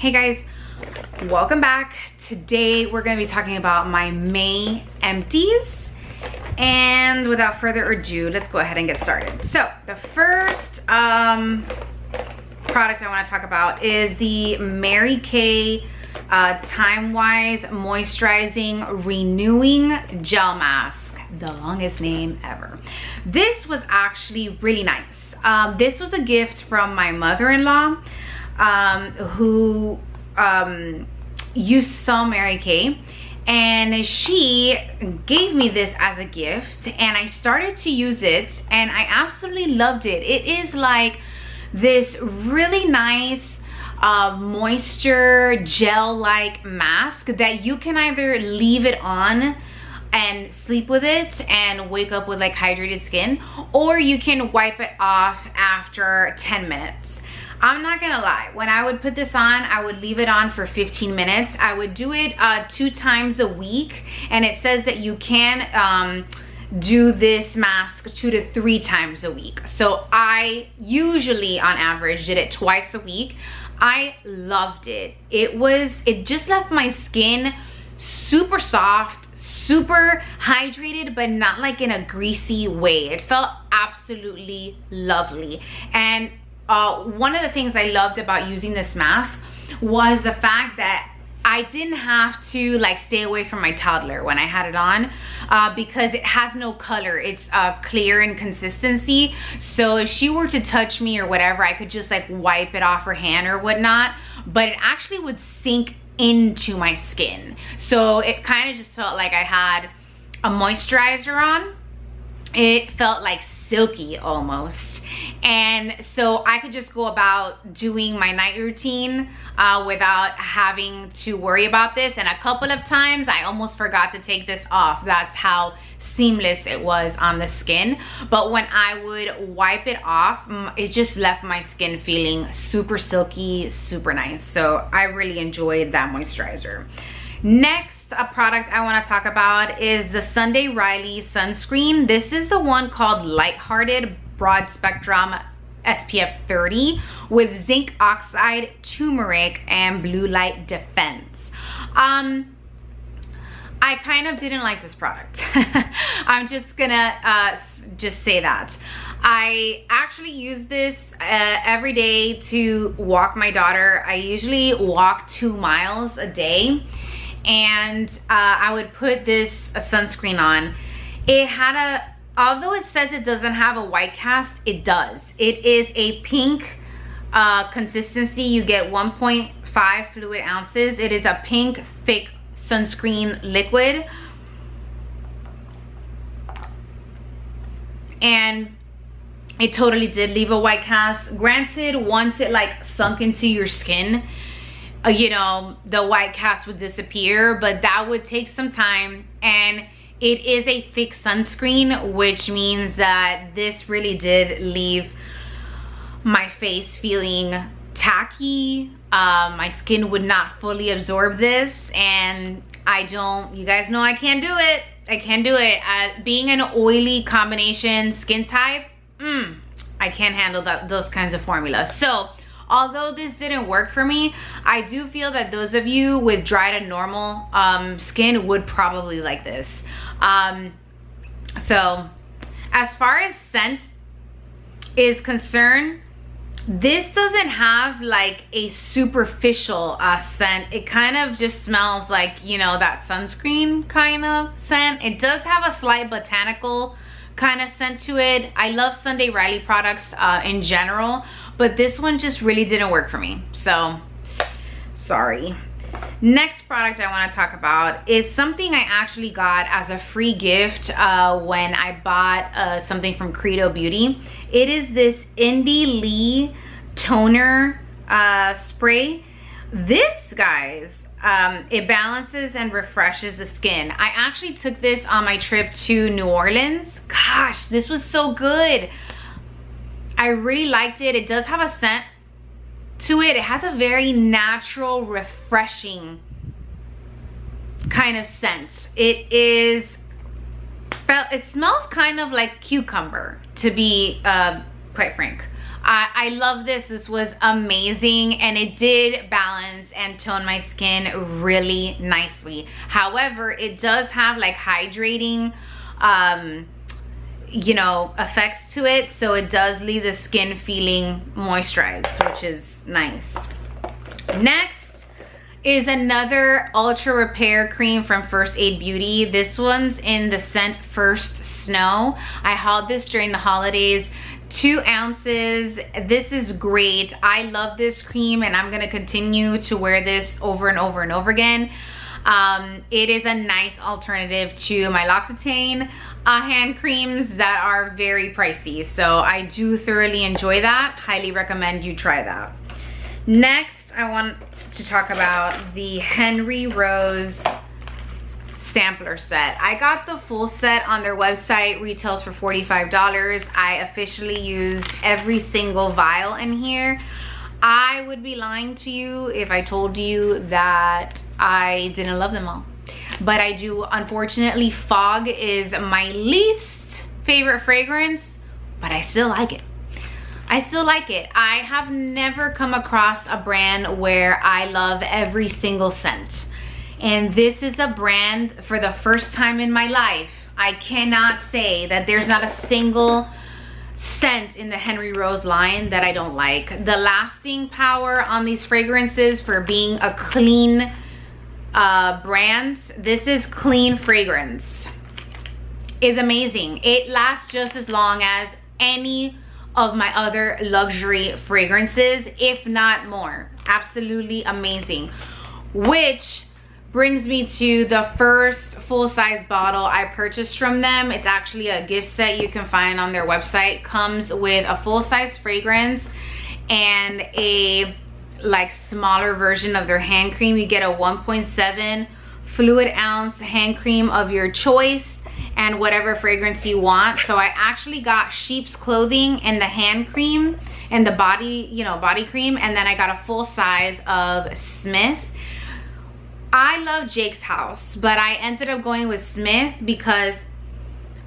Hey guys, welcome back. Today we're going to be talking about my May empties, and without further ado, let's go ahead and get started. So the first product I want to talk about is the Mary Kay Time Wise Moisturizing Renewing Gel Mask, the longest name ever. This was actually really nice. This was a gift from my mother-in-law, who used to sell Mary Kay, and she gave me this as a gift, and I started to use it and I absolutely loved it. It is like this really nice moisture gel-like mask that you can either leave it on and sleep with it and wake up with like hydrated skin, or you can wipe it off after 10 minutes. I'm not gonna lie, when I would put this on, I would leave it on for 15 minutes. I would do it 2 times a week, and it says that you can do this mask 2 to 3 times a week. So I usually, on average, did it twice a week. I loved it. It just left my skin super soft, super hydrated, but not like in a greasy way. It felt absolutely lovely. And one of the things I loved about using this mask was the fact that I didn't have to like stay away from my toddler when I had it on, because it has no color. It's clear in consistency, so if she were to touch me or whatever, I could just like wipe it off her hand or whatnot, but it actually would sink into my skin. So it kind of just felt like I had a moisturizer on. It felt like silky almost, and so I could just go about doing my night routine without having to worry about this. And a couple of times I almost forgot to take this off. That's how seamless it was on the skin. But when I would wipe it off, it just left my skin feeling super silky, super nice. So I really enjoyed that moisturizer. Next, a product I want to talk about is the Sunday Riley sunscreen. This is the one called Lighthearted Broad Spectrum SPF 30 with zinc oxide, turmeric, and blue light defense. I kind of didn't like this product. I'm just gonna just say that. I actually use this every day to walk my daughter. I usually walk 2 miles a day, and I would put this sunscreen on. It had although it says it doesn't have a white cast, it does. It is a pink consistency. You get 1.5 fluid ounces. It is a pink thick sunscreen liquid, and it totally did leave a white cast. Granted, once it like sunk into your skin, you know, the white cast would disappear, but that would take some time. And it is a thick sunscreen, which means that this really did leave my face feeling tacky. My skin would not fully absorb this, and you guys know I can't do it. I can't do it. Being an oily combination skin type, I can't handle those kinds of formulas. So although this didn't work for me, I do feel that those of you with dry to normal skin would probably like this. So as far as scent is concerned, this doesn't have like a superficial scent. It kind of just smells like, you know, that sunscreen kind of scent. It does have a slight botanical kind of scent to it. I love Sunday Riley products in general, but this one just really didn't work for me. So sorry. Next product I want to talk about is something I actually got as a free gift when I bought something from Credo Beauty. It is this Indie Lee toner spray. This, guys, it balances and refreshes the skin. I actually took this on my trip to New Orleans. Gosh, this was so good. I really liked it. It does have a scent to it. It has a very natural, refreshing kind of scent. It smells kind of like cucumber, to be quite frank. I love this. This was amazing, and it did balance and tone my skin really nicely. However, it does have like hydrating you know, effects to it, so it does leave the skin feeling moisturized, which is nice. Next is another ultra repair cream from First Aid Beauty. This one's in the scent First Snow. I hauled this during the holidays, 2 ounces. This is great. I love this cream, and I'm gonna continue to wear this over and over and over again. It is a nice alternative to my L'Occitane hand creams that are very pricey, so I do thoroughly enjoy that. Highly recommend you try that. Next, I want to talk about the Henry Rose sampler set. I got the full set on their website, retails for $45. I officially used every single vial in here. I would be lying to you if I told you that I didn't love them all, but I do. Unfortunately, Fog is my least favorite fragrance, but I still like it. I still like it. I have never come across a brand where I love every single scent. And this is a brand, for the first time in my life, I cannot say that there's not a single scent in the Henry Rose line that I don't like. The lasting power on these fragrances for being a clean brand, this is clean fragrance, is amazing. It lasts just as long as any of my other luxury fragrances, if not more. Absolutely amazing. Which brings me to the first full-size bottle I purchased from them. It's actually a gift set you can find on their website. Comes with a full-size fragrance and a like smaller version of their hand cream. You get a 1.7 fluid ounce hand cream of your choice and whatever fragrance you want. So I actually got Sheep's Clothing and the hand cream and the body, you know, body cream, and then I got a full size of Smith. I love Jake's House, but I ended up going with Smith because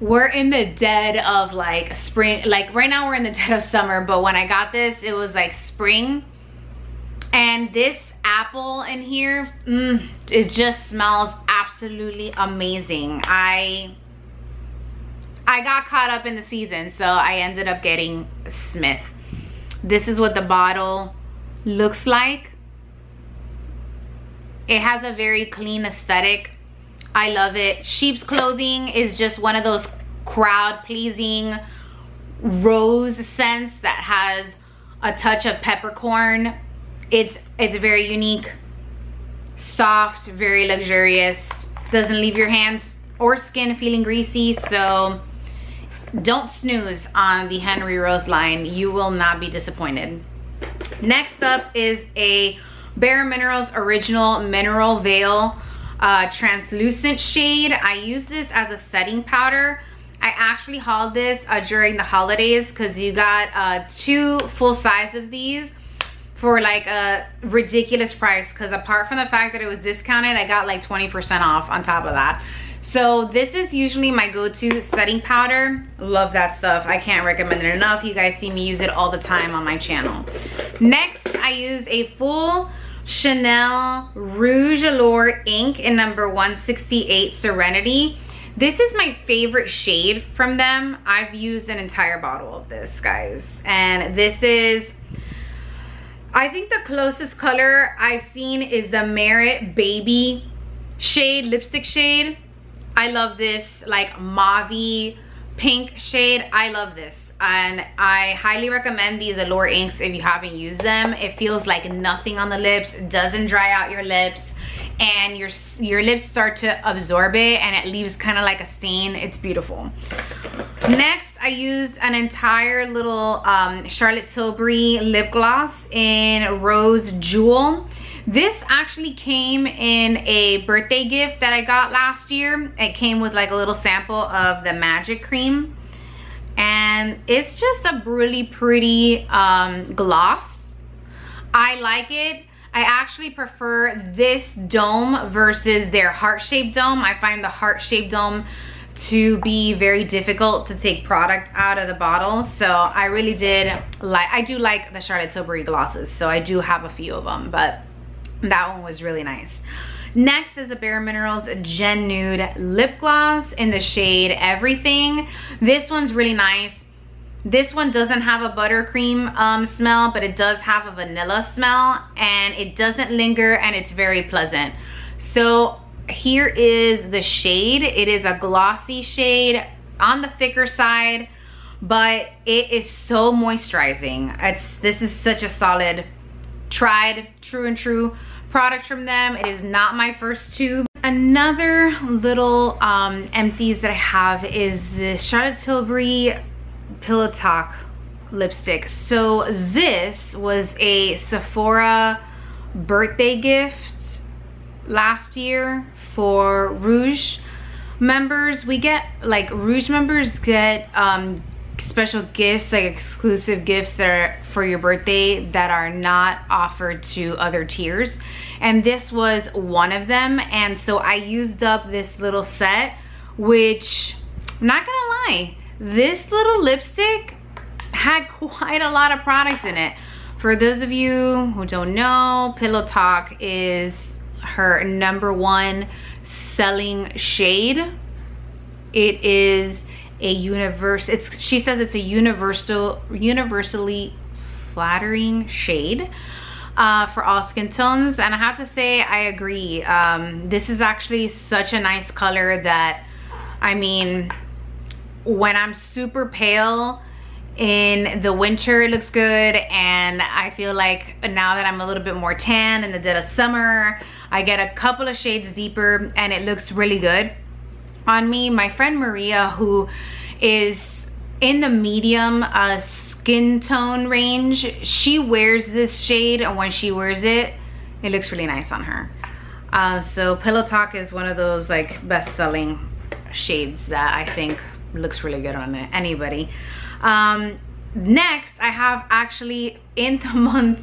we're in the dead of like spring. Like right now we're in the dead of summer, but when I got this, it was like spring. And this apple in here, it just smells absolutely amazing. I got caught up in the season, so I ended up getting Smith. This is what the bottle looks like. It has a very clean aesthetic. I love it. Sheep's Clothing is just one of those crowd-pleasing rose scents that has a touch of peppercorn. It's very unique, soft, very luxurious. Doesn't leave your hands or skin feeling greasy, so don't snooze on the Henry Rose line. You will not be disappointed. Next up is a Bare Minerals Original Mineral Veil translucent shade. I use this as a setting powder. I actually hauled this during the holidays because you got 2 full size of these for like a ridiculous price, because apart from the fact that it was discounted, I got like 20% off on top of that. So this is usually my go-to setting powder. Love that stuff. I can't recommend it enough. You guys see me use it all the time on my channel. Next, I use a full Chanel Rouge Allure ink in number 168 Serenity. This is my favorite shade from them. I've used an entire bottle of this, guys. And this is, I think the closest color I've seen is the Merit Baby shade, lipstick shade. I love this like mauve-y pink shade. I love this, and I highly recommend these Allure inks if you haven't used them. It feels like nothing on the lips, doesn't dry out your lips, and your lips start to absorb it, and it leaves kind of like a stain. It's beautiful. Next, I used an entire little Charlotte Tilbury lip gloss in Rose Jewel. This actually came in a birthday gift that I got last year. It came with like a little sample of the Magic Cream, and it's just a really pretty gloss. I like it. I actually prefer this dome versus their heart-shaped dome. I find the heart-shaped dome to be very difficult to take product out of the bottle. So I really did like, I do like the Charlotte Tilbury glosses, so I do have a few of them, but that one was really nice. Next is a Bare Minerals Gen Nude Lip Gloss in the shade Everything. This one's really nice. This one doesn't have a buttercream smell, but it does have a vanilla smell, and it doesn't linger, and it's very pleasant. So here is the shade. It is a glossy shade on the thicker side, but it is so moisturizing. This is such a solid, tried, true and true product from them. It is not my first tube. Another little empties that I have is the Charlotte Tilbury Pillow Talk lipstick. So this was a Sephora birthday gift last year for Rouge members. We get, like, Rouge members get special gifts, like exclusive gifts that are for your birthday that are not offered to other tiers, and this was one of them. And so I used up this little set, which, I'm not gonna lie, this little lipstick had quite a lot of product in it. For those of you who don't know, Pillow Talk is her #1 selling shade. It is a she says it's a universally flattering shade for all skin tones, and I have to say I agree. This is actually such a nice color that, I mean, when I'm super pale in the winter, it looks good, and I feel like now that I'm a little bit more tan in the dead of summer, I get a couple of shades deeper and it looks really good on me. My friend Maria, who is in the medium skin tone range, she wears this shade, and when she wears it, it looks really nice on her. So Pillow Talk is one of those like best-selling shades that I think looks really good on anybody. Next, I have actually in the month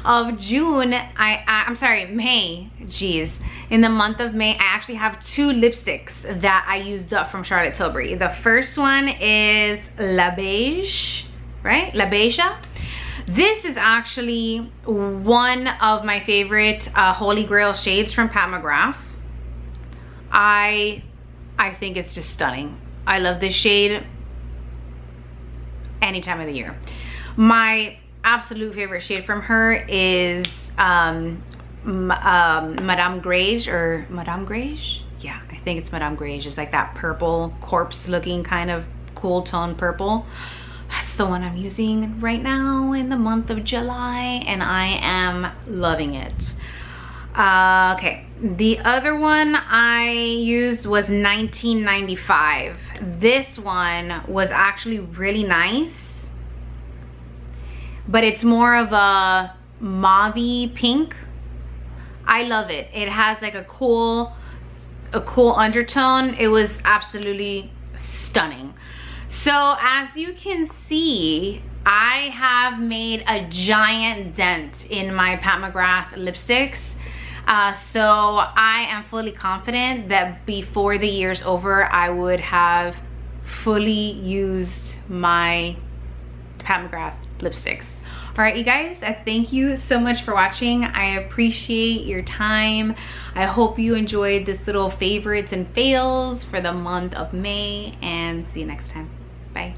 of June, I'm sorry, May, geez. In the month of May, I actually have 2 lipsticks that I used up from Charlotte Tilbury. The first one is La Beige, right? La Beige. This is actually one of my favorite Holy Grail shades from Pat McGrath. I think it's just stunning. I love this shade any time of the year. My absolute favorite shade from her is Madame Greige, or Madame Greige? Yeah, I think it's Madame Greige. It's like that purple corpse looking kind of cool tone purple. That's the one I'm using right now in the month of July, and I am loving it. Okay, the other one I used was 1995. This one was actually really nice, but it's more of a mauve-y pink. I love it. It has like a cool undertone. It was absolutely stunning. So as you can see, I have made a giant dent in my Pat McGrath lipsticks. So I am fully confident that before the year's over, I would have fully used my Pat McGrath lipsticks. All right, you guys, thank you so much for watching. I appreciate your time. I hope you enjoyed this little favorites and fails for the month of May, and see you next time. Bye.